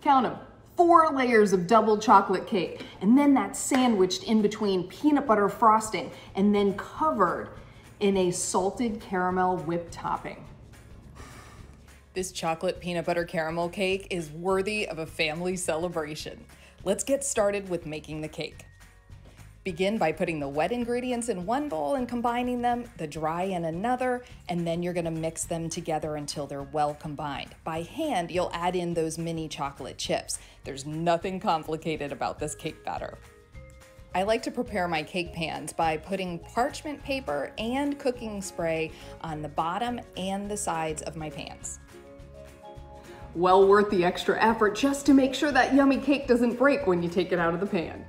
Count them. 4 layers of double chocolate cake, and then that's sandwiched in between peanut butter frosting and then covered in a salted caramel whipped topping. This chocolate peanut butter caramel cake is worthy of a family celebration. Let's get started with making the cake. Begin by putting the wet ingredients in one bowl and combining them, the dry in another, and then you're gonna mix them together until they're well combined. By hand, you'll add in those mini chocolate chips. There's nothing complicated about this cake batter. I like to prepare my cake pans by putting parchment paper and cooking spray on the bottom and the sides of my pans. Well worth the extra effort just to make sure that yummy cake doesn't break when you take it out of the pan.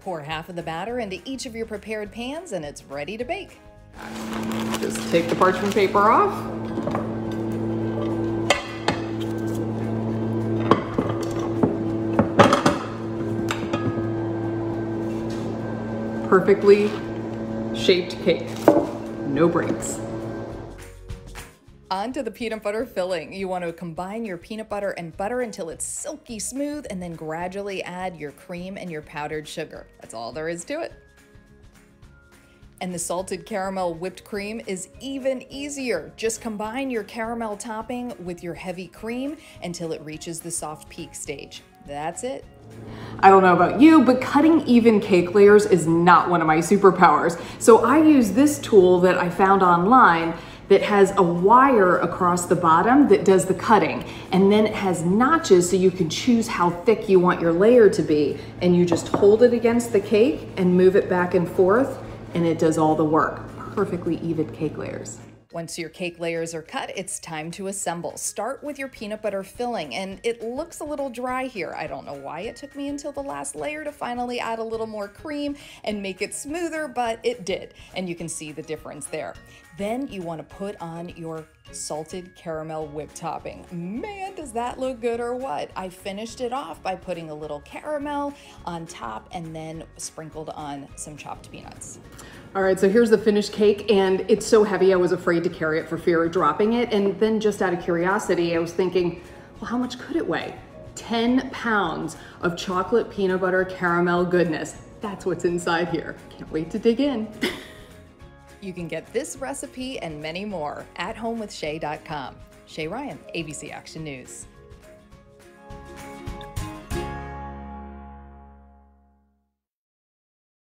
Pour half of the batter into each of your prepared pans and it's ready to bake. Just take the parchment paper off. Perfectly shaped cake, no breaks. On to the peanut butter filling. You want to combine your peanut butter and butter until it's silky smooth and then gradually add your cream and your powdered sugar. That's all there is to it. And the salted caramel whipped cream is even easier. Just combine your caramel topping with your heavy cream until it reaches the soft peak stage. That's it. I don't know about you, but cutting even cake layers is not one of my superpowers. So I use this tool that I found online that has a wire across the bottom that does the cutting. And then it has notches so you can choose how thick you want your layer to be. And you just hold it against the cake and move it back and forth, and it does all the work. Perfectly even cake layers. Once your cake layers are cut, it's time to assemble. Start with your peanut butter filling, and it looks a little dry here. I don't know why it took me until the last layer to finally add a little more cream and make it smoother, but it did, and you can see the difference there. Then you want to put on your salted caramel whipped topping. Man, does that look good or what? I finished it off by putting a little caramel on top and then sprinkled on some chopped peanuts. All right, so here's the finished cake, and it's so heavy I was afraid to carry it for fear of dropping it. And then just out of curiosity, I was thinking, well, how much could it weigh? 10 pounds of chocolate peanut butter caramel goodness. That's what's inside here. Can't wait to dig in. You can get this recipe and many more at homewithshay.com. Shay Ryan, ABC Action News.